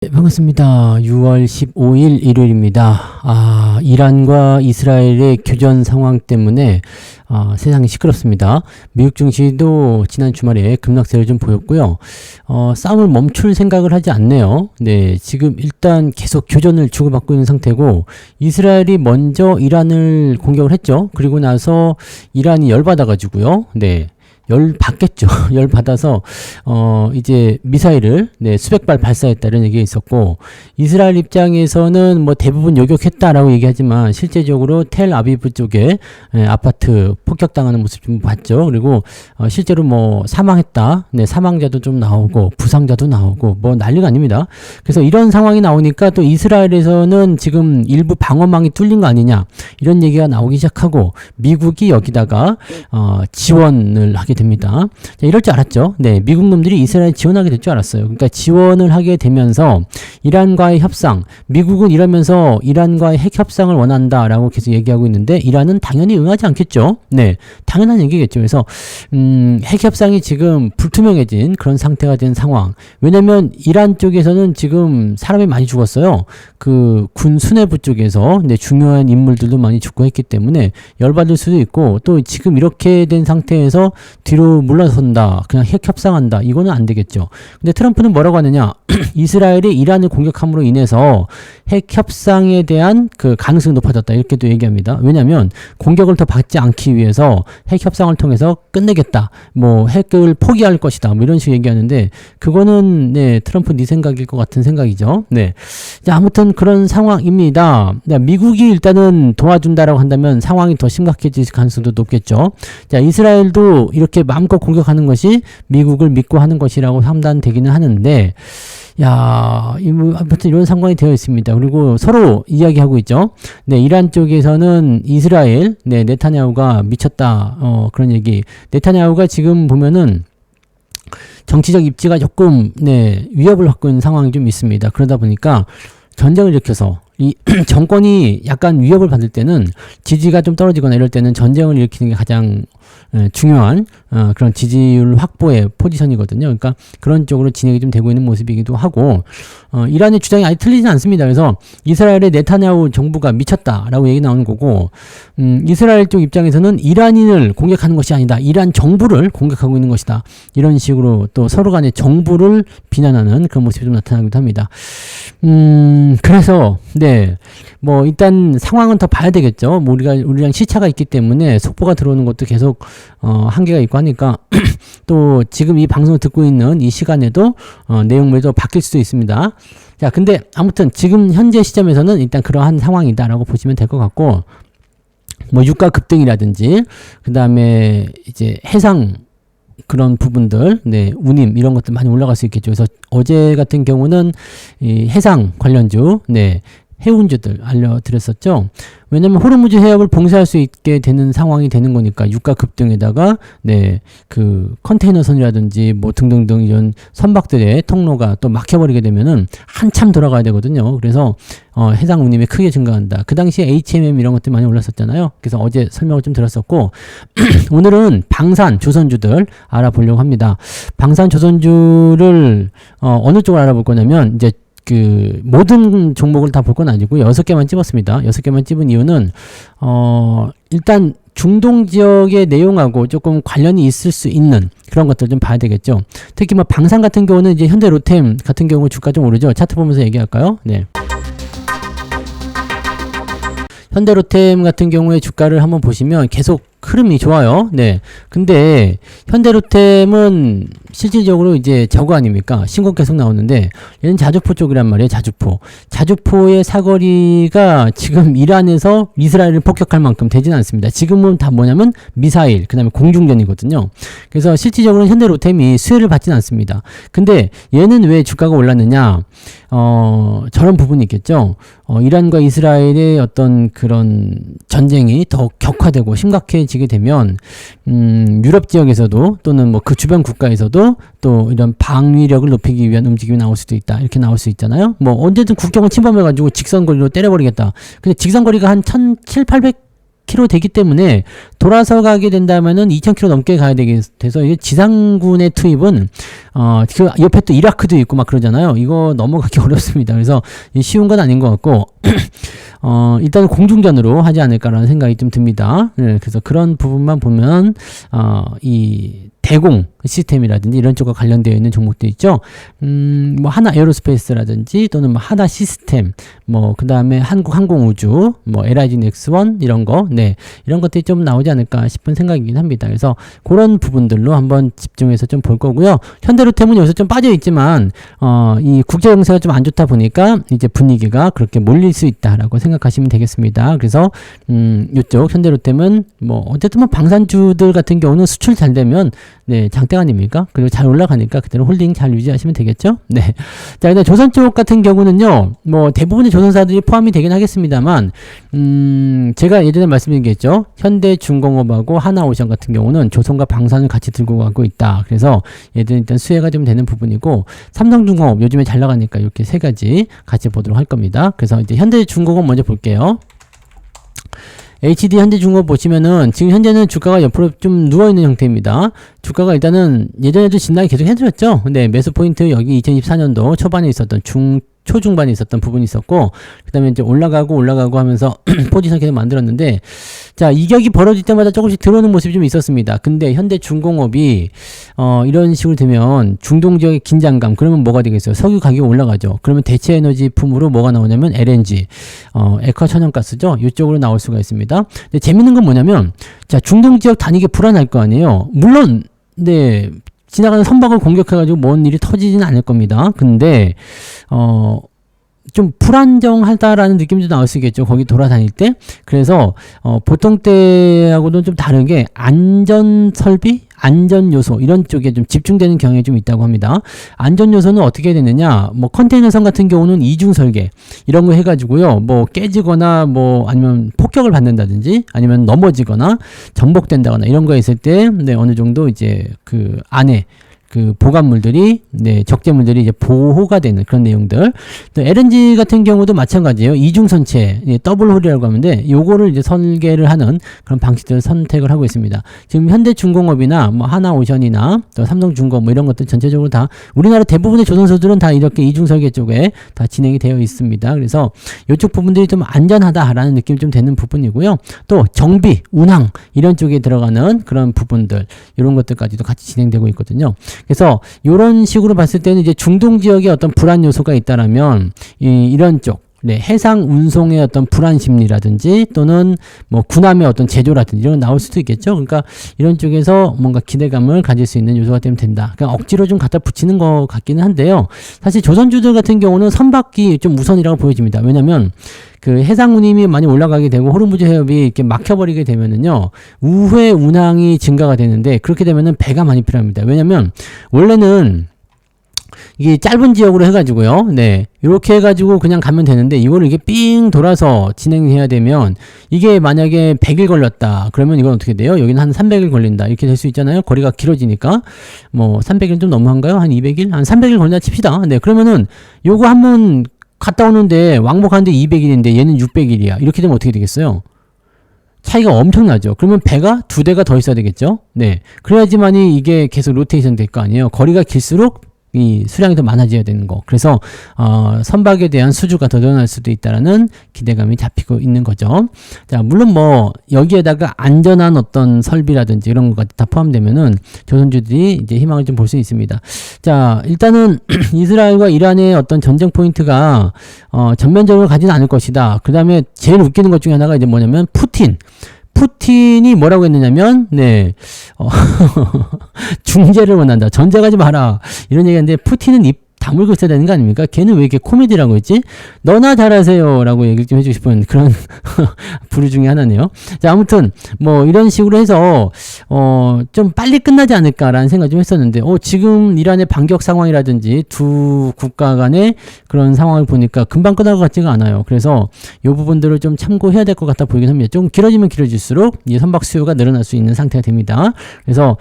네, 반갑습니다. 6월 15일 일요일입니다. 이란과 이스라엘의 교전 상황 때문에 세상이 시끄럽습니다. 미국 증시도 지난 주말에 급락세를 좀 보였고요. 싸움을 멈출 생각을 하지 않네요. 네, 지금 일단 계속 교전을 주고받고 있는 상태고, 이스라엘이 먼저 이란을 공격을 했죠. 그리고 나서 이란이 열받아가지고요. 네. 열 받겠죠. 열 받아서 이제 미사일을 수백 발 발사했다 이런 얘기가 있었고, 이스라엘 입장에서는 뭐 대부분 요격했다라고 얘기하지만 실제적으로 텔아비브 쪽에 아파트 폭격당하는 모습 좀 봤죠. 그리고 실제로 뭐 사망했다, 사망자도 좀 나오고 부상자도 나오고 뭐 난리가 아닙니다. 그래서 이런 상황이 나오니까 또 이스라엘에서는 지금 일부 방어망이 뚫린 거 아니냐 이런 얘기가 나오기 시작하고, 미국이 여기다가 지원을 하게 됩니다. 자, 이럴 줄 알았죠. 네, 미국 놈들이 이스라엘 지원하게 될 줄 알았어요. 그러니까 지원을 하게 되면서 이란과의 협상, 미국은 이러면서 이란과의 핵 협상을 원한다라고 계속 얘기하고 있는데, 이란은 당연히 응하지 않겠죠. 네, 당연한 얘기겠죠. 그래서 핵 협상이 지금 불투명해진 그런 상태가 된 상황. 왜냐면 이란 쪽에서는 지금 사람이 많이 죽었어요. 그 군 수뇌부 쪽에서 중요한 인물들도 많이 죽고 했기 때문에 열받을 수도 있고, 또 지금 이렇게 된 상태에서 뒤로 물러선다, 그냥 핵 협상한다, 이거는 안 되겠죠. 근데 트럼프는 뭐라고 하느냐, 이스라엘이 이란을 공격함으로 인해서 핵 협상에 대한 그 가능성이 높아졌다, 이렇게 또 얘기합니다. 왜냐하면 공격을 더 받지 않기 위해서 핵 협상을 통해서 끝내겠다, 뭐 핵을 포기할 것이다, 뭐 이런 식으로 얘기하는데, 그거는 트럼프 네 생각일 것 같은 생각이죠. 네, 자, 아무튼 그런 상황입니다. 미국이 일단은 도와준다라고 한다면 상황이 더 심각해질 가능성도 높겠죠. 자, 이스라엘도 이렇게 마음껏 공격하는 것이 미국을 믿고 하는 것이라고 판단되기는 하는데, 아무튼 이런 상황이 되어 있습니다. 그리고 서로 이야기하고 있죠. 네, 이란 쪽에서는 이스라엘, 네타냐후가 미쳤다, 그런 얘기. 네타냐후가 지금 보면은 정치적 입지가 조금, 위협을 받고 있는 상황이 좀 있습니다. 그러다 보니까 전쟁을 일으켜서 이 정권이 약간 위협을 받을 때는, 지지가 좀 떨어지거나 이럴 때는 전쟁을 일으키는 게 가장 중요한 그런 지지율 확보의 포지션이거든요. 그러니까 그런 쪽으로 진행이 좀 되고 있는 모습이기도 하고, 이란의 주장이 아직 틀리진 않습니다. 그래서 이스라엘의 네타냐후 정부가 미쳤다라고 얘기 나오는 거고, 이스라엘 쪽 입장에서는 이란인을 공격하는 것이 아니다, 이란 정부를 공격하고 있는 것이다, 이런 식으로 또 서로 간의 정부를 비난하는 그런 모습이 좀 나타나기도 합니다. 그래서 뭐 일단 상황은 더 봐야 되겠죠. 뭐 우리랑 시차가 있기 때문에 속보가 들어오는 것도 계속 한계가 있고 하니까 또 지금 이 방송을 듣고 있는 이 시간에도 내용물도 바뀔 수도 있습니다. 자, 근데 아무튼 지금 현재 시점에서는 일단 그러한 상황이다라고 보시면 될 것 같고, 뭐 유가 급등이라든지 그 다음에 이제 해상 그런 부분들, 운임 이런 것들 많이 올라갈 수 있겠죠. 그래서 어제 같은 경우는 이 해상 관련주, 해운주들 알려드렸었죠. 왜냐면 호르무즈 해협을 봉쇄할 수 있게 되는 상황이 되는 거니까, 유가 급등에다가 그 컨테이너선이라든지 뭐 등등등 이런 선박들의 통로가 또 막혀버리게 되면은 한참 돌아가야 되거든요. 그래서 해상 운임이 크게 증가한다. 그 당시에 HMM 이런 것들이 많이 올랐었잖아요. 그래서 어제 설명을 좀 드렸었고 오늘은 방산 조선주들 알아보려고 합니다. 방산 조선주를 어느 쪽을 알아볼 거냐면, 이제 그 모든 종목을 다 볼 건 아니고 6개만 찝었습니다. 6개만 찝은 이유는 일단 중동 지역의 내용하고 조금 관련이 있을 수 있는 그런 것들 좀 봐야 되겠죠. 특히 뭐 방산 같은 경우는 이제 현대 로템 같은 경우 주가 좀 오르죠. 차트 보면서 얘기할까요? 네. 현대로템 같은 경우에 주가를 한번 보시면 계속 흐름이 좋아요. 네. 근데 현대로템은 실질적으로 이제 저거 아닙니까? 신고 계속 나오는데, 얘는 자주포 쪽이란 말이에요. 자주포. 자주포의 사거리가 지금 이란에서 이스라엘을 폭격할 만큼 되지는 않습니다. 지금은 다 뭐냐면 미사일, 그 다음에 공중전이거든요. 그래서 실질적으로는 현대로템이 수혜를 받지는 않습니다. 근데 얘는 왜 주가가 올랐느냐? 저런 부분이 있겠죠. 이란과 이스라엘의 어떤 그런 전쟁이 더 격화되고 심각해지게 되면 유럽 지역에서도 또는 뭐 그 주변 국가에서도 또 이런 방위력을 높이기 위한 움직임이 나올 수도 있다, 이렇게 나올 수 있잖아요. 뭐 언제든 국경을 침범해가지고 직선거리로 때려버리겠다. 근데 직선거리가 한 1700, 800 km 되기 때문에 돌아서 가게 된다면은 2000km 넘게 가야 되게 돼서 이게 지상군의 투입은 그 옆에 또 이라크도 있고 막 그러잖아요. 이거 넘어가기 어렵습니다. 그래서 쉬운 건 아닌 것 같고 일단 공중전으로 하지 않을까라는 생각이 좀 듭니다. 네, 그래서 그런 부분만 보면 이 대공 시스템이라든지 이런 쪽과 관련되어 있는 종목도 있죠. 뭐 하나 에어로스페이스라든지 또는 뭐 하나 시스템, 뭐 그 다음에 한국 항공우주, 뭐 LIG 넥스원 이런 거, 네 이런 것들이 좀 나오지 않을까 싶은 생각이긴 합니다. 그래서 그런 부분들로 한번 집중해서 좀 볼 거고요. 현대로템은 여기서 좀 빠져 있지만 이 국제 정세가 좀 안 좋다 보니까 이제 분위기가 그렇게 몰릴 수 있다라고 생각하시면 되겠습니다. 그래서 이쪽 현대로템은 뭐 어쨌든 뭐 방산주들 같은 경우는 수출 잘 되면 네, 장땡 아닙니까? 그리고 잘 올라가니까 그때는 홀딩 잘 유지하시면 되겠죠? 네. 자, 근데 조선 쪽 같은 경우는요, 뭐 대부분의 조선사들이 포함이 되긴 하겠습니다만, 제가 예전에 말씀드린 게 있죠. 현대중공업하고 하나오션 같은 경우는 조선과 방산을 같이 들고 가고 있다. 그래서 얘들은 일단 수혜가 좀 되는 부분이고, 삼성중공업 요즘에 잘 나가니까 이렇게 세 가지 같이 보도록 할 겁니다. 그래서 이제 현대중공업 먼저 볼게요. HD 현대중공업 보시면은 지금 현재는 주가가 옆으로 좀 누워있는 형태입니다. 주가가 일단은 예전에도 진단이 계속 해드렸죠. 근데 매수 포인트 여기 2024년도 초반에 있었던 초중반에 있었던 부분이 있었고, 그 다음에 이제 올라가고 하면서 포지션 계속 만들었는데, 자, 이격이 벌어질 때마다 조금씩 들어오는 모습이 좀 있었습니다. 근데 현대중공업이, 이런 식으로 되면 중동 지역의 긴장감, 그러면 뭐가 되겠어요? 석유 가격이 올라가죠. 그러면 대체 에너지 품으로 뭐가 나오냐면 LNG, 액화 천연가스죠? 이쪽으로 나올 수가 있습니다. 근데 재밌는 건 뭐냐면, 자, 중동 지역 단위가 불안할 거 아니에요? 물론, 네, 지나가는 선박을 공격해가지고 뭔 일이 터지지는 않을 겁니다. 근데 좀 불안정하다라는 느낌도 나올 수 있겠죠. 거기 돌아다닐 때. 그래서 보통 때하고는 좀 다른 게 안전 설비, 안전 요소 이런 쪽에 좀 집중되는 경향이 좀 있다고 합니다. 안전 요소는 어떻게 되느냐? 뭐 컨테이너선 같은 경우는 이중 설계 이런 거 해가지고요. 뭐 깨지거나 뭐 아니면 폭격을 받는다든지 아니면 넘어지거나 전복된다거나 이런 거 있을 때 네, 어느 정도 이제 그 안에 그 보관물들이 네, 적재물들이 이제 보호가 되는 그런 내용들. 또 LNG 같은 경우도 마찬가지예요. 이중선체, 예, 더블홀이라고 하는데 요거를 이제 설계를 하는 그런 방식들을 선택을 하고 있습니다. 지금 현대중공업이나 뭐 하나오션이나 또 삼성중공업 뭐 이런 것들 전체적으로 다 우리나라 대부분의 조선소들은 다 이렇게 이중설계 쪽에 다 진행이 되어 있습니다. 그래서 이쪽 부분들이 좀 안전하다라는 느낌이 좀 되는 부분이고요. 또 정비, 운항 이런 쪽에 들어가는 그런 부분들 이런 것들까지도 같이 진행되고 있거든요. 그래서 이런 식으로 봤을 때는 이제 중동 지역에 어떤 불안 요소가 있다라면 이런 쪽 네, 해상 운송의 어떤 불안 심리라든지 또는 뭐 군함의 어떤 제조라든지 이런 거 나올 수도 있겠죠. 그러니까 이런 쪽에서 뭔가 기대감을 가질 수 있는 요소가 되면 된다. 그냥 억지로 좀 갖다 붙이는 것 같기는 한데요. 사실 조선주들 같은 경우는 선박이 좀 우선이라고 보여집니다. 왜냐면 그 해상 운임이 많이 올라가게 되고 호르무즈 해협이 이렇게 막혀버리게 되면은요 우회 운항이 증가가 되는데 그렇게 되면은 배가 많이 필요합니다. 왜냐면 원래는 이게 짧은 지역으로 해가지고요. 네. 이렇게 해가지고 그냥 가면 되는데 이거를 이게 삥 돌아서 진행해야 되면 이게 만약에 100일 걸렸다. 그러면 이건 어떻게 돼요? 여기는 한 300일 걸린다. 이렇게 될 수 있잖아요. 거리가 길어지니까. 뭐 300일 좀 너무한가요? 한 200일? 한 300일 걸린다 칩시다. 네. 그러면은 요거 한번 갔다 오는데 왕복하는데 200일인데 얘는 600일이야. 이렇게 되면 어떻게 되겠어요? 차이가 엄청나죠. 그러면 배가 2대가 더 있어야 되겠죠. 네. 그래야지만이 이게 계속 로테이션 될 거 아니에요. 거리가 길수록 이 수량이 더 많아져야 되는 거. 그래서 선박에 대한 수주가 더 늘어날 수도 있다라는 기대감이 잡히고 있는 거죠. 자, 물론 뭐 여기에다가 안전한 어떤 설비라든지 이런 것까지 다 포함되면은 조선주들이 이제 희망을 좀 볼 수 있습니다. 자, 일단은 이스라엘과 이란의 어떤 전쟁 포인트가 전면적으로 가지는 않을 것이다. 그다음에 제일 웃기는 것 중에 하나가 이제 뭐냐면 푸틴이 뭐라고 했느냐면, 네, 중재를 원한다. 전쟁하지 마라. 이런 얘기했는데, 푸틴은 입 다물고 있어야 되는 거 아닙니까? 걔는 왜 이렇게 코미디라고 했지? 너나 잘하세요. 라고 얘기를 좀 해주고 싶은 그런 부류 중에 하나네요. 자, 아무튼, 뭐, 이런 식으로 해서, 좀 빨리 끝나지 않을까라는 생각 좀 했었는데, 지금 이란의 반격 상황이라든지 두 국가 간의 그런 상황을 보니까 금방 끝날 것 같지가 않아요. 그래서 이 부분들을 좀 참고해야 될 것 같아 보이긴 합니다. 좀 길어지면 길어질수록 이 선박 수요가 늘어날 수 있는 상태가 됩니다. 그래서,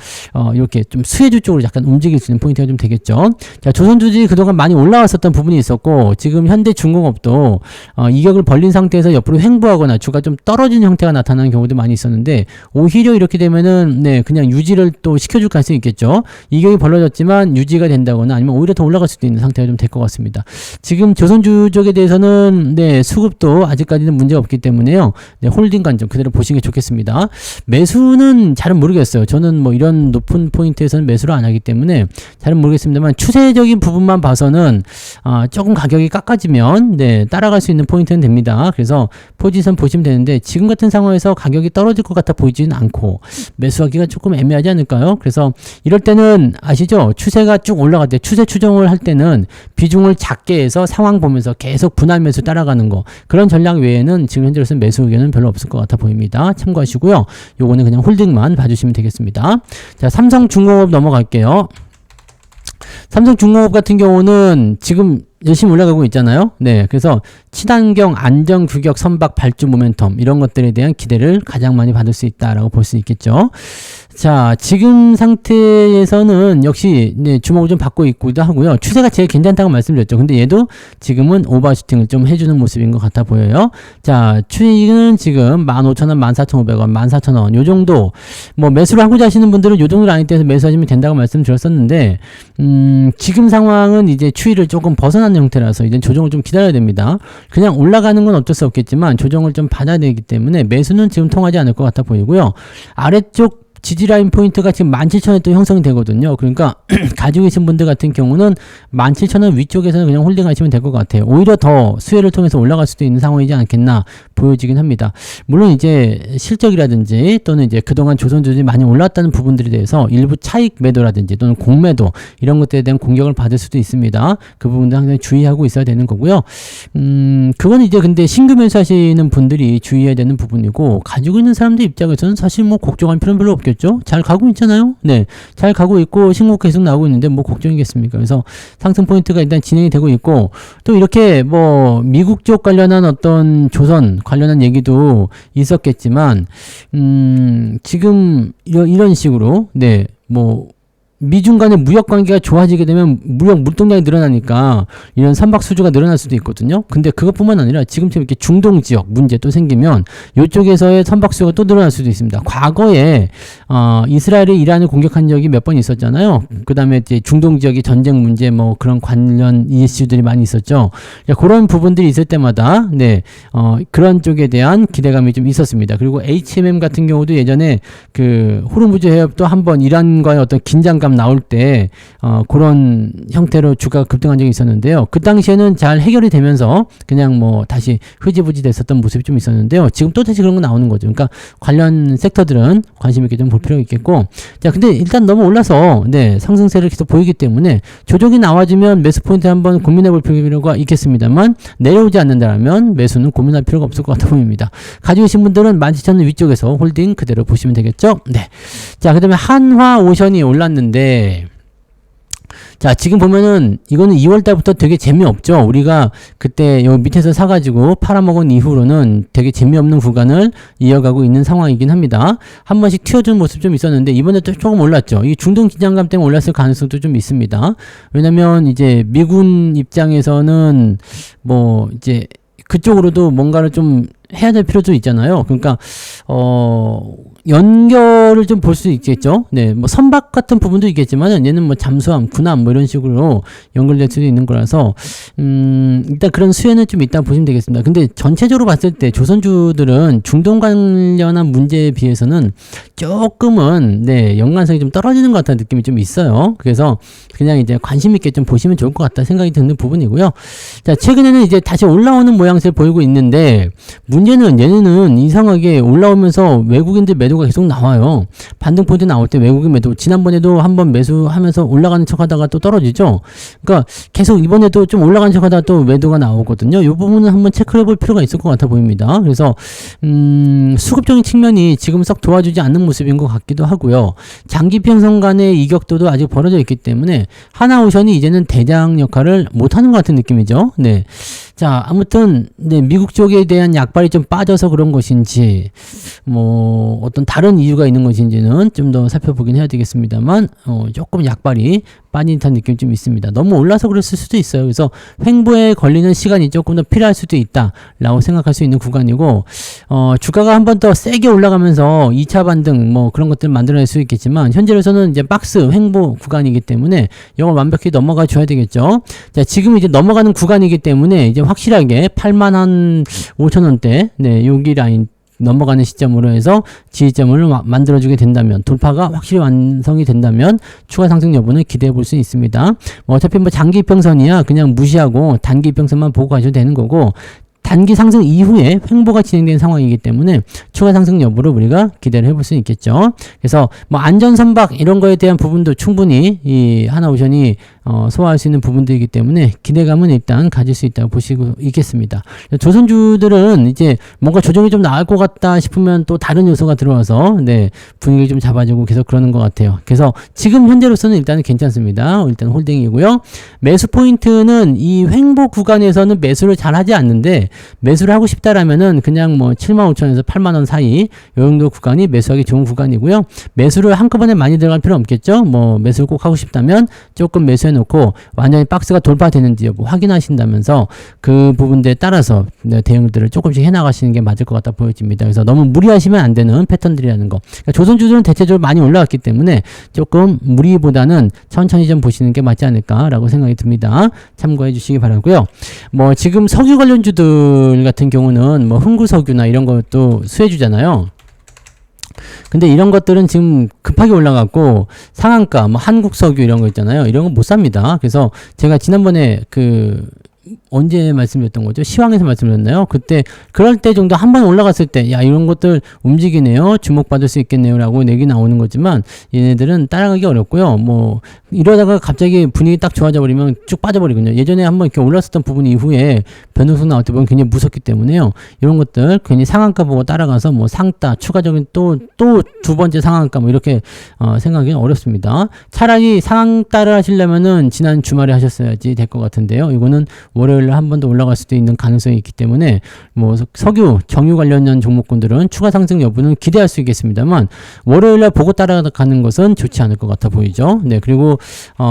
이렇게 좀 수혜주 쪽으로 약간 움직일 수 있는 포인트가 좀 되겠죠. 자, 조선주들이 그동안 많이 올라왔었던 부분이 있었고 지금 현대중공업도 이격을 벌린 상태에서 옆으로 횡보하거나 주가 좀 떨어지는 형태가 나타나는 경우도 많이 있었는데 오히려 이렇게 되면은 네 그냥 유지를 또 시켜줄 가능성이 있겠죠. 이격이 벌어졌지만 유지가 된다거나 아니면 오히려 더 올라갈 수도 있는 상태가 좀 될 것 같습니다. 지금 조선주 쪽에 대해서는 네 수급도 아직까지는 문제가 없기 때문에요. 네, 홀딩 관점 그대로 보시는 게 좋겠습니다. 매수는 잘은 모르겠어요. 저는 뭐 이런 높은 포인트에서는 매수를 안 하기 때문에 잘은 모르겠습니다만 추세적인 부분만 봐서는 조금 가격이 깎아지면 네 따라갈 수 있는 포인트는 됩니다. 그래서 포지션 보시면 되는데 지금 같은 상황에서 가격이 떨어질 것 같아 보이지는 않고 매수하기가 조금 애매하지 않을까요? 그래서 이럴 때는 아시죠? 추세가 쭉 올라갈 때 추세 추정을 할 때는 비중을 작게 해서 상황 보면서 계속 분할 매수 따라가는 거 그런 전략 외에는 지금 현재로서는 매수 의견은 별로 없을 것 같아 보입니다. 참고하시고요. 요거는 그냥 홀딩만 봐주시면 되겠습니다. 자, 삼성중공업 넘어갈게요. 삼성중공업 같은 경우는 지금 열심히 올라가고 있잖아요. 네, 그래서 친환경, 안정, 규격, 선박, 발주, 모멘텀 이런 것들에 대한 기대를 가장 많이 받을 수 있다라고 볼 수 있겠죠. 자, 지금 상태에서는 역시 네, 주목을 좀 받고 있기도 하고요. 추세가 제일 괜찮다고 말씀드렸죠. 근데 얘도 지금은 오버슈팅을 좀 해주는 모습인 것 같아 보여요. 자, 추이는 지금 15,000원, 14,500원, 14,000원 요 정도 뭐 매수를 하고자 하시는 분들은 요 정도 라인 대해서 매수하시면 된다고 말씀드렸었는데 지금 상황은 이제 추이를 조금 벗어난 형태라서 이제 조정을 좀 기다려야 됩니다. 그냥 올라가는 건 어쩔 수 없겠지만 조정을 좀 받아야 되기 때문에 매수는 지금 통하지 않을 것 같아 보이고요. 아래쪽 지지라인 포인트가 지금 17,000원 또 형성이 되거든요. 그러니까 가지고 계신 분들 같은 경우는 17,000원 위쪽에서는 그냥 홀딩하시면 될 것 같아요. 오히려 더 수혜를 통해서 올라갈 수도 있는 상황이지 않겠나 보여지긴 합니다. 물론 이제 실적이라든지 또는 이제 그동안 조선주들이 많이 올랐다는 부분들에 대해서 일부 차익 매도라든지 또는 공매도 이런 것들에 대한 공격을 받을 수도 있습니다. 그 부분도 항상 주의하고 있어야 되는 거고요. 그건 이제 근데 신규 매수하시는 분들이 주의해야 되는 부분이고 가지고 있는 사람들 입장에서는 사실 뭐 걱정할 필요는 별로 없겠죠. 잘 가고 있잖아요. 네, 잘 가고 있고 신고 계속 나오고 있는데 뭐 걱정이겠습니까? 그래서 상승 포인트가 일단 진행이 되고 있고 또 이렇게 뭐 미국 쪽 관련한 어떤 조선 관련한 얘기도 있었겠지만 지금 이런 식으로 네, 뭐 미중 간의 무역 관계가 좋아지게 되면 무역 물동량이 늘어나니까 이런 선박 수주가 늘어날 수도 있거든요. 근데 그것뿐만 아니라 지금처럼 이렇게 중동 지역 문제 또 생기면 이쪽에서의 선박 수요가 또 늘어날 수도 있습니다. 과거에 이스라엘이 이란을 공격한 적이 몇 번 있었잖아요. 그다음에 이제 중동 지역의 전쟁 문제 뭐 그런 관련 이슈들이 많이 있었죠. 그런 부분들이 있을 때마다 네 그런 쪽에 대한 기대감이 좀 있었습니다. 그리고 HMM 같은 경우도 예전에 그 호르무즈 해협도 한번 이란과의 어떤 긴장감 나올 때 그런 형태로 주가가 급등한 적이 있었는데요. 그 당시에는 잘 해결이 되면서 그냥 뭐 다시 흐지부지 됐었던 모습이 좀 있었는데요. 지금 또 다시 그런 거 나오는 거죠. 그러니까 관련 섹터들은 관심 있게 좀 볼 필요가 있겠고 자 근데 일단 너무 올라서 네 상승세를 계속 보이기 때문에 조정이 나와주면 매수 포인트 한번 고민해 볼 필요가 있겠습니다만 내려오지 않는다면 매수는 고민할 필요가 없을 것 같아 보입니다. 가지고 계신 분들은 17,000원 위쪽에서 홀딩 그대로 보시면 되겠죠. 네. 자 그다음에 한화오션이 올랐는데 자 지금 보면은 이거는 2월달부터 되게 재미없죠. 우리가 그때 여기 밑에서 사가지고 팔아먹은 이후로는 되게 재미없는 구간을 이어가고 있는 상황이긴 합니다. 한 번씩 튀어준 모습 좀 있었는데 이번에 또 조금 올랐죠. 이 중동 긴장감 때문에 올랐을 가능성도 좀 있습니다. 왜냐면 이제 미군 입장에서는 뭐 이제 그쪽으로도 뭔가를 좀 해야 될 필요도 있잖아요. 그러니까 연결을 좀 볼 수 있겠죠. 네, 뭐 선박 같은 부분도 있겠지만 얘는 뭐 잠수함, 군함 뭐 이런 식으로 연결될 수도 있는 거라서 일단 그런 수혜는 좀 있다 보시면 되겠습니다. 근데 전체적으로 봤을 때 조선주들은 중동 관련한 문제에 비해서는 조금은 네 연관성이 좀 떨어지는 것 같다는 느낌이 좀 있어요. 그래서 그냥 이제 관심 있게 좀 보시면 좋을 것 같다 생각이 드는 부분이고요. 자 최근에는 이제 다시 올라오는 모양새를 보이고 있는데 문제는 얘네는 이상하게 올라오면서 외국인들 매도가 계속 나와요. 반등 포인트 나올 때 외국인 매도 지난번에도 한번 매수하면서 올라가는 척 하다가 또 떨어지죠. 그러니까 계속 이번에도 좀 올라가는 척 하다가 또 매도가 나오거든요. 이 부분은 한번 체크를 해볼 필요가 있을 것 같아 보입니다. 그래서 수급적인 측면이 지금 썩 도와주지 않는 모습인 것 같기도 하고요. 장기 평선 간의 이격도도 아직 벌어져 있기 때문에 하나오션이 이제는 대장 역할을 못하는 것 같은 느낌이죠. 네. 자, 아무튼 네, 미국 쪽에 대한 약발이 좀 빠져서 그런 것인지 뭐 어떤 다른 이유가 있는 것인지는 좀 더 살펴보긴 해야 되겠습니다만 조금 약발이 빠진 듯한 느낌이 좀 있습니다. 너무 올라서 그랬을 수도 있어요. 그래서 횡보에 걸리는 시간이 조금 더 필요할 수도 있다라고 생각할 수 있는 구간이고 주가가 한 번 더 세게 올라가면서 2차 반등 뭐 그런 것들을 만들어낼 수 있겠지만 현재로서는 이제 박스 횡보 구간이기 때문에 이걸 완벽히 넘어가 줘야 되겠죠. 자, 지금 이제 넘어가는 구간이기 때문에 이제 확실하게 8만 5천원대 네, 여기 라인 넘어가는 시점으로 해서 지지점을 만들어주게 된다면 돌파가 확실히 완성이 된다면 추가 상승 여부는 기대해 볼 수 있습니다. 뭐 어차피 뭐 장기 이평선이야 그냥 무시하고 단기 이평선만 보고 가셔도 되는 거고 단기 상승 이후에 횡보가 진행된 상황이기 때문에 추가 상승 여부를 우리가 기대를 해볼 수 있겠죠. 그래서 뭐 안전 선박 이런 거에 대한 부분도 충분히 이 하나오션이 소화할 수 있는 부분들이기 때문에 기대감은 일단 가질 수 있다고 보시고 있겠습니다. 조선주들은 이제 뭔가 조정이 좀 나을 것 같다 싶으면 또 다른 요소가 들어와서 네, 분위기를 좀 잡아주고 계속 그러는 것 같아요. 그래서 지금 현재로서는 일단은 괜찮습니다. 일단 홀딩이고요. 매수 포인트는 이 횡보 구간에서는 매수를 잘 하지 않는데 매수를 하고 싶다라면은 그냥 뭐 75,000원에서 8만원 사이 이 정도 구간이 매수하기 좋은 구간이고요. 매수를 한꺼번에 많이 들어갈 필요 없겠죠. 뭐 매수를 꼭 하고 싶다면 조금 매수해 놓고 완전히 박스가 돌파되는지 여부 확인하신다면서 그 부분들에 따라서 대응들을 조금씩 해나가시는 게 맞을 것 같다 보여집니다. 그래서 너무 무리하시면 안 되는 패턴들이라는 거. 그러니까 조선주들은 대체적으로 많이 올라왔기 때문에 조금 무리보다는 천천히 좀 보시는 게 맞지 않을까라고 생각이 듭니다. 참고해 주시기 바라고요. 뭐 지금 석유 관련주들 같은 경우는 뭐 흥구석유나 이런 것도 수혜주잖아요. 근데 이런 것들은 지금 급하게 올라갔고 상한가 뭐 한국석유 이런 거 있잖아요. 이런 거 못 삽니다. 그래서 제가 지난번에 언제 말씀드렸던 거죠? 시황에서 말씀드렸나요? 그때 그럴 때 정도 한 번 올라갔을 때 야 이런 것들 움직이네요. 주목받을 수 있겠네요 라고 얘기 나오는 거지만 얘네들은 따라가기 어렵고요. 뭐 이러다가 갑자기 분위기 딱 좋아져 버리면 쭉 빠져버리거든요. 예전에 한번 이렇게 올랐었던 부분 이후에 변동성 나올 때 보면 굉장히 무섭기 때문에요. 이런 것들 괜히 상한가 보고 따라가서 뭐 상따 추가적인 또 두 번째 상한가 뭐 이렇게 생각하기는 어렵습니다. 차라리 상따를 하시려면은 지난 주말에 하셨어야지 될 것 같은데요. 이거는 월요일에 한 번 더 올라갈 수도 있는 가능성이 있기 때문에 뭐 석유, 정유 관련된 종목군들은 추가 상승 여부는 기대할 수 있겠습니다만 월요일날 보고 따라가는 것은 좋지 않을 것 같아 보이죠. 네, 그리고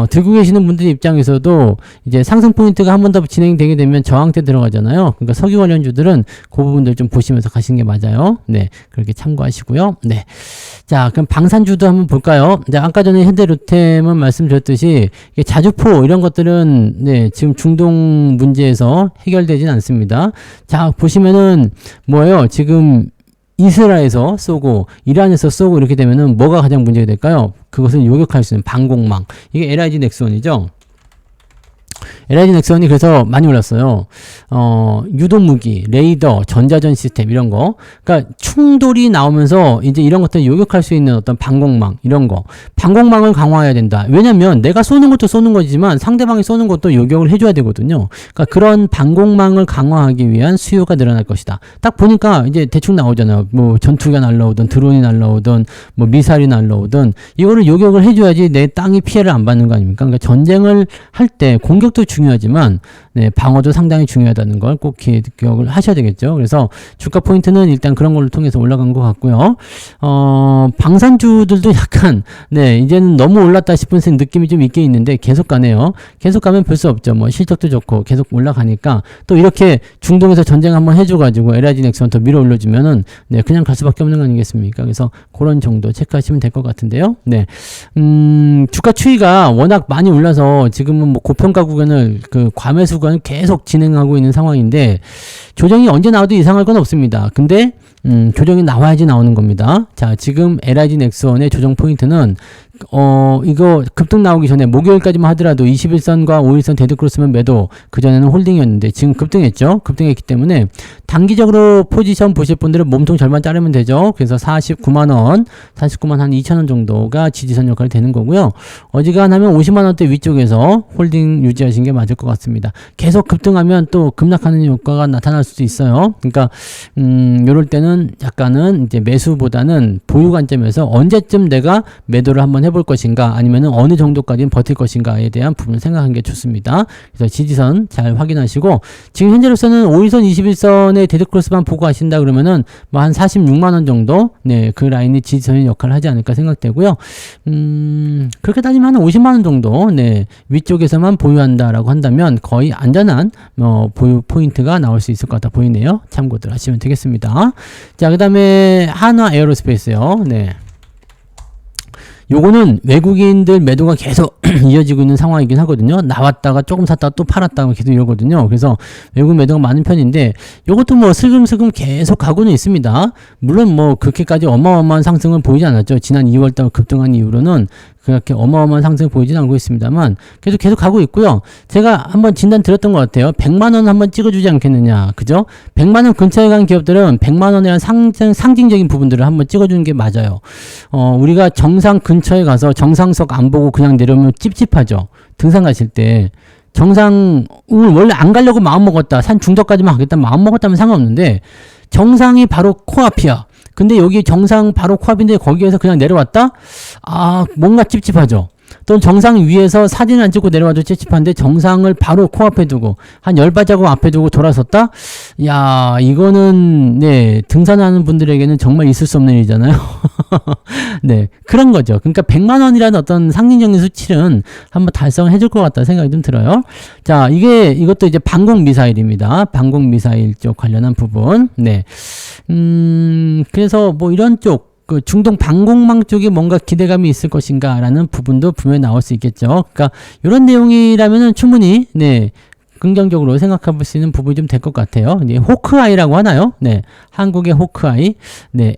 들고 계시는 분들 입장에서도 이제 상승 포인트가 한 번 더 진행되게 되면 저항대 들어가잖아요. 그러니까 석유 관련주들은 그 부분들 좀 보시면서 가시는 게 맞아요. 네, 그렇게 참고하시고요. 네, 자 그럼 방산주도 한번 볼까요? 네, 아까 전에 현대로템은 말씀드렸듯이 이게 자주포 이런 것들은 네 지금 중동 문제에서 해결되진 않습니다. 자 보시면은 뭐예요? 지금 이스라엘에서 쏘고 이란에서 쏘고 이렇게 되면은 뭐가 가장 문제가 될까요? 그것을 요격할 수 있는 방공망. 이게 LIG 넥슨이죠. LIG 넥슨이 그래서 많이 올랐어요. 유도무기, 레이더, 전자전 시스템 이런 거. 그러니까 충돌이 나오면서 이제 이런 것들 요격할 수 있는 어떤 방공망 이런 거. 방공망을 강화해야 된다. 왜냐면 내가 쏘는 것도 쏘는 거지만 상대방이 쏘는 것도 요격을 해줘야 되거든요. 그러니까 그런 방공망을 강화하기 위한 수요가 늘어날 것이다. 딱 보니까 이제 대충 나오잖아요. 뭐 전투기가 날라오든 드론이 날라오든 뭐 미사일이 날라오든 이거를 요격을 해줘야지 내 땅이 피해를 안 받는 거 아닙니까? 그러니까 전쟁을 할 때 공격도 중요하지만 네, 방어도 상당히 중요하다는 걸 꼭 기억을 하셔야 되겠죠. 그래서 주가 포인트는 일단 그런 걸로 통해서 올라간 것 같고요. 방산주들도 약간 네, 이제는 너무 올랐다 싶은 느낌이 좀 있게 있는데 계속 가네요. 계속 가면 별 수 없죠. 뭐 실적도 좋고 계속 올라가니까 또 이렇게 중동에서 전쟁 한번 해줘가지고 LIG 넥슨 더 밀어 올려주면은 네, 그냥 갈 수밖에 없는 거 아니겠습니까? 그래서 그런 정도 체크하시면 될 것 같은데요. 네, 주가 추이가 워낙 많이 올라서 지금은 뭐 고평가 구간을 과매수 구간을 계속 진행하고 있는 상황인데 조정이 언제 나와도 이상할 건 없습니다. 근데 조정이 나와야지 나오는 겁니다. 자, 지금 LIG 넥슨의 조정 포인트는 이거 급등 나오기 전에 목요일까지만 하더라도 21선과 5일선 데드 크로스면 매도, 그전에는 홀딩이었는데 지금 급등했죠. 급등했기 때문에 단기적으로 포지션 보실 분들은 몸통 절반 자르면 되죠. 그래서 49만원, 49만 한 2천원 정도가 지지선 역할이 되는 거고요. 어지간하면 50만원대 위쪽에서 홀딩 유지하시는 게 맞을 것 같습니다. 계속 급등하면 또 급락하는 효과가 나타날 수도 있어요. 그러니까 요럴 때는 약간은 이제 매수보다는 보유 관점에서 언제쯤 내가 매도를 한번 해볼 것인가 아니면은 어느 정도까지는 버틸 것인가에 대한 부분을 생각하는 게 좋습니다. 그래서 지지선 잘 확인하시고 지금 현재로서는 5일선 21선의 데드크로스만 보고 하신다 그러면은 뭐 한 46만원 정도 네, 그 라인이 지지선의 역할을 하지 않을까 생각되고요. 그렇게 따지면 한 50만원 정도 네, 위쪽에서만 보유한다라고 한다면 거의 안전한 보유 포인트가 나올 수 있을 것 같아 보이네요. 참고들 하시면 되겠습니다. 자, 그 다음에 한화 에어로스페이스요. 네. 요거는 외국인들 매도가 계속 이어지고 있는 상황이긴 하거든요. 나왔다가 조금 샀다가 또 팔았다가 계속 이러거든요. 그래서 외국 매도가 많은 편인데 요것도 뭐 슬금슬금 계속 가고는 있습니다. 물론 뭐 그렇게까지 어마어마한 상승을 보이지 않았죠. 지난 2월달 급등한 이후로는 그렇게 어마어마한 상승을 보이진 않고 있습니다만 계속 가고 있고요. 제가 한번 진단 드렸던 것 같아요. 100만원 한번 찍어주지 않겠느냐. 그죠? 100만원 근처에 간 기업들은 100만원에 한 상징적인 부분들을 한번 찍어주는 게 맞아요. 우리가 정상 근처에 가서 정상석 안 보고 그냥 내려오면 찝찝하죠. 등산 가실 때. 정상을 원래 안 가려고 마음먹었다. 산 중턱까지만 가겠다 마음먹었다면 상관없는데 정상이 바로 코앞이야. 근데 여기 정상 바로 코앞인데 거기에서 그냥 내려왔다? 아, 뭔가 찝찝하죠. 또는 정상 위에서 사진을 안 찍고 내려와도 찝찝한데 정상을 바로 코앞에 두고 한 10발자국 앞에 두고 돌아섰다? 야, 이거는 네, 등산하는 분들에게는 정말 있을 수 없는 일이잖아요. 네, 그런 거죠. 그러니까 100만 원이라는 어떤 상징적인 수치는 한번 달성해 줄 것 같다 생각이 좀 들어요. 자, 이것도 이제 방공 미사일입니다. 방공 미사일 쪽 관련한 부분. 네. 그래서 뭐 이런 쪽 그 중동 방공망 쪽에 뭔가 기대감이 있을 것인가라는 부분도 분명히 나올 수 있겠죠. 그러니까 이런 내용이라면은 충분히 네, 긍정적으로 생각해 볼 수 있는 부분이 좀 될 것 같아요. 네, 호크아이라고 하나요? 네, 한국의 호크아이, 네,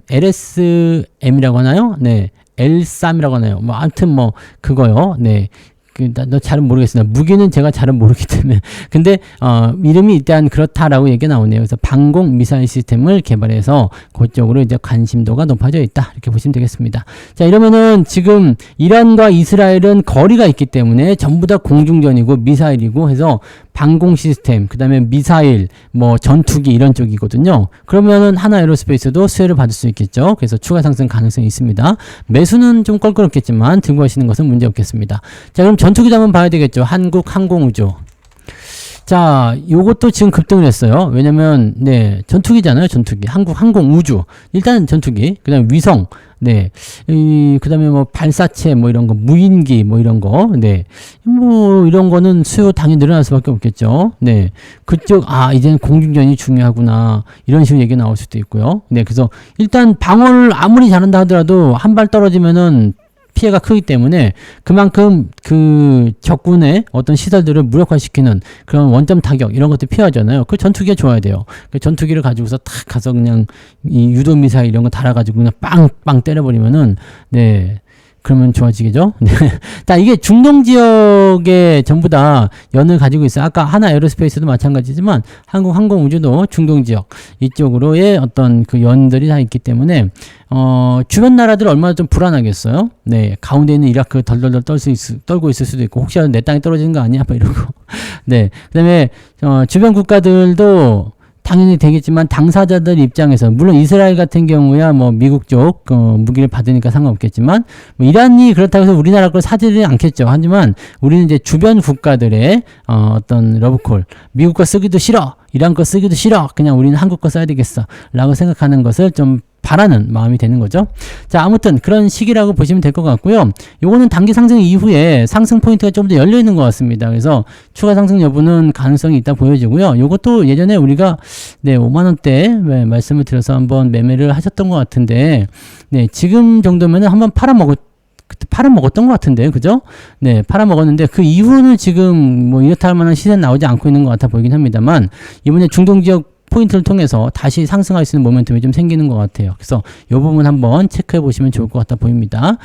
LSM이라고 하나요? 네, L3이라고 하나요? 뭐 아무튼 뭐 그거요. 네. 너 잘은 모르겠습니다. 무기는 제가 잘은 모르기 때문에. 근데, 이름이 일단 그렇다라고 얘기가 나오네요. 그래서 방공 미사일 시스템을 개발해서 그쪽으로 이제 관심도가 높아져 있다. 이렇게 보시면 되겠습니다. 자, 이러면은 지금 이란과 이스라엘은 거리가 있기 때문에 전부 다 공중전이고 미사일이고 해서 방공 시스템, 그 다음에 미사일, 뭐 전투기 이런 쪽이거든요. 그러면은 하나 에어로스페이스도 수혜를 받을 수 있겠죠. 그래서 추가 상승 가능성이 있습니다. 매수는 좀 껄끄럽겠지만 들고 가시는 것은 문제 없겠습니다. 자, 그럼 전투기도 한번 봐야 되겠죠. 한국 항공우주. 자, 요것도 지금 급등을 했어요. 왜냐면, 네, 전투기잖아요, 전투기. 한국 항공우주. 일단 전투기. 그 다음에 위성. 네. 그 다음에 뭐 발사체, 뭐 이런 거, 무인기, 뭐 이런 거. 네. 뭐, 이런 거는 수요 당연히 늘어날 수밖에 없겠죠. 네. 그쪽, 이제는 공중전이 중요하구나. 이런 식으로 얘기 나올 수도 있고요. 네. 그래서 일단 방어를 아무리 잘한다 하더라도 한 발 떨어지면은 피해가 크기 때문에 그만큼 그 적군의 어떤 시설들을 무력화시키는 그런 원점 타격 이런 것들 필요하잖아요. 그 전투기가 좋아야 돼요. 그 전투기를 가지고서 탁 가서 그냥 이 유도 미사일 이런 거 달아가지고 그냥 빵빵 때려버리면은 네. 그러면 좋아지겠죠? 네. 자, 이게 중동 지역에 전부 다 연을 가지고 있어요. 아까 하나 에어로스페이스도 마찬가지지만 한국 항공우주도 중동 지역 이쪽으로의 어떤 그 연들이 다 있기 때문에 주변 나라들 얼마나 좀 불안하겠어요? 네. 가운데 있는 이라크 덜덜덜 떨고 있을 수도 있고 혹시라도 내 땅에 떨어지는 거 아니야? 뭐 이러고. 네. 그 다음에 주변 국가들도 당연히 되겠지만 당사자들 입장에서 물론 이스라엘 같은 경우야 뭐 미국 쪽 무기를 받으니까 상관없겠지만 뭐 이란이 그렇다고 해서 우리나라 걸 사지는 않겠죠. 하지만 우리는 이제 주변 국가들의 어떤 러브콜 미국 거 쓰기도 싫어 이란 거 쓰기도 싫어 그냥 우리는 한국 거 써야 되겠어 라고 생각하는 것을 좀 바라는 마음이 되는 거죠. 자, 아무튼 그런 시기라고 보시면 될 것 같고요. 요거는 단기 상승 이후에 상승 포인트가 좀 더 열려 있는 것 같습니다. 그래서 추가 상승 여부는 가능성이 있다 보여지고요. 요것도 예전에 우리가 네, 5만 원대 말씀을 드려서 한번 매매를 하셨던 것 같은데 네, 지금 정도면은 한번 그때 팔아먹었던 것 같은데요. 그죠? 네, 팔아먹었는데 그 이후는 지금 뭐 이렇다 할 만한 시세는 나오지 않고 있는 것 같아 보이긴 합니다만 이번에 중동 지역 포인트를 통해서 다시 상승할 수 있는 모멘텀이 좀 생기는 것 같아요. 그래서 이 부분 한번 체크해 보시면 좋을 것 같아 보입니다.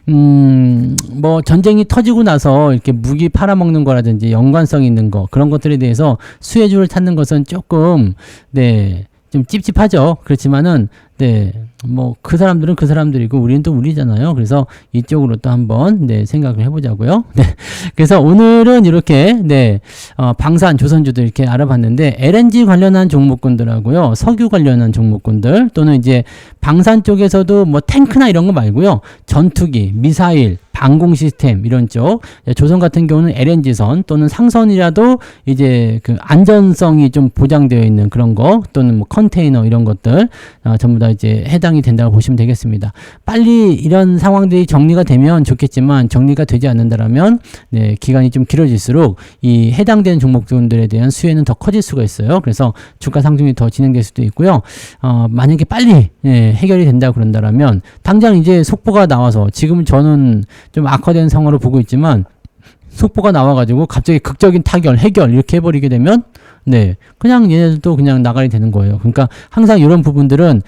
뭐 전쟁이 터지고 나서 이렇게 무기 팔아먹는 거라든지 연관성 있는 거 그런 것들에 대해서 수혜주를 찾는 것은 조금 네, 좀 찝찝하죠. 그렇지만은 네, 뭐 그 사람들은 그 사람들이고 우리는 또 우리잖아요. 그래서 이쪽으로 또 한번 생각을 해보자고요. 네. 그래서 오늘은 이렇게 방산 조선주도 이렇게 알아봤는데 LNG 관련한 종목군들하고요, 석유 관련한 종목군들 또는 이제 방산 쪽에서도 뭐 탱크나 이런 거 말고요, 전투기, 미사일, 방공 시스템 이런 쪽, 조선 같은 경우는 LNG선 또는 상선이라도 이제 그 안전성이 좀 보장되어 있는 그런 거 또는 뭐 컨테이너 이런 것들 전부 다 이제 해당이 된다고 보시면 되겠습니다. 빨리 이런 상황들이 정리가 되면 좋겠지만 정리가 되지 않는다라면 기간이 좀 길어질수록 이 해당되는 종목들에 대한 수혜는 더 커질 수가 있어요. 그래서 주가 상승이 더 진행될 수도 있고요. 만약에 빨리 해결이 된다 그런다라면 당장 이제 속보가 나와서 지금 저는 좀 악화된 상황으로 보고 있지만 속보가 나와가지고 갑자기 극적인 해결 이렇게 해버리게 되면 그냥 얘네들도 그냥 나가리 되는 거예요. 그러니까 항상 이런 부분들은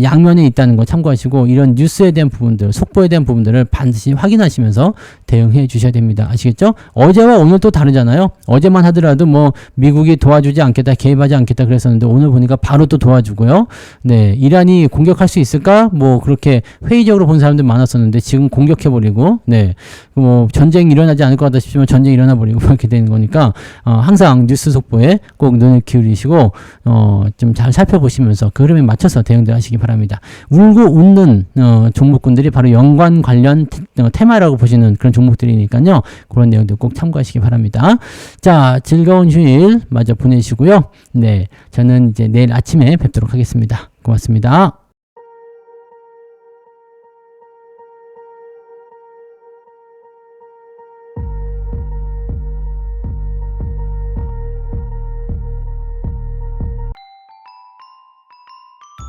양면에 있다는 거 참고하시고 이런 뉴스에 대한 부분들, 속보에 대한 부분들을 반드시 확인하시면서 대응해 주셔야 됩니다. 아시겠죠? 어제와 오늘 또 다르잖아요. 어제만 하더라도 뭐 미국이 도와주지 않겠다, 개입하지 않겠다 그랬었는데 오늘 보니까 바로 또 도와주고요. 이란이 공격할 수 있을까? 뭐 그렇게 회의적으로 본 사람들 많았었는데 지금 공격해버리고 뭐 전쟁이 일어나지 않을 것 같다 싶지만 전쟁이 일어나버리고 그렇게 되는 거니까 항상 뉴스 속보에 꼭 눈을 기울이시고 좀 잘 살펴보시면서 그 흐름에 맞춰서 대응들 하시기 바랍니다. 울고 웃는 종목군들이 바로 연관 관련 테마라고 보시는 그런 종목들이니까요. 그런 내용들 꼭 참고하시기 바랍니다. 자, 즐거운 휴일 마저 보내시고요. 저는 이제 내일 아침에 뵙도록 하겠습니다. 고맙습니다.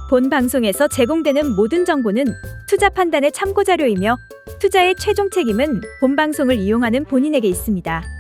본 방송에서 제공되는 모든 정보는 투자 판단의 참고 자료이며 투자의 최종 책임은 본 방송을 이용하는 본인에게 있습니다.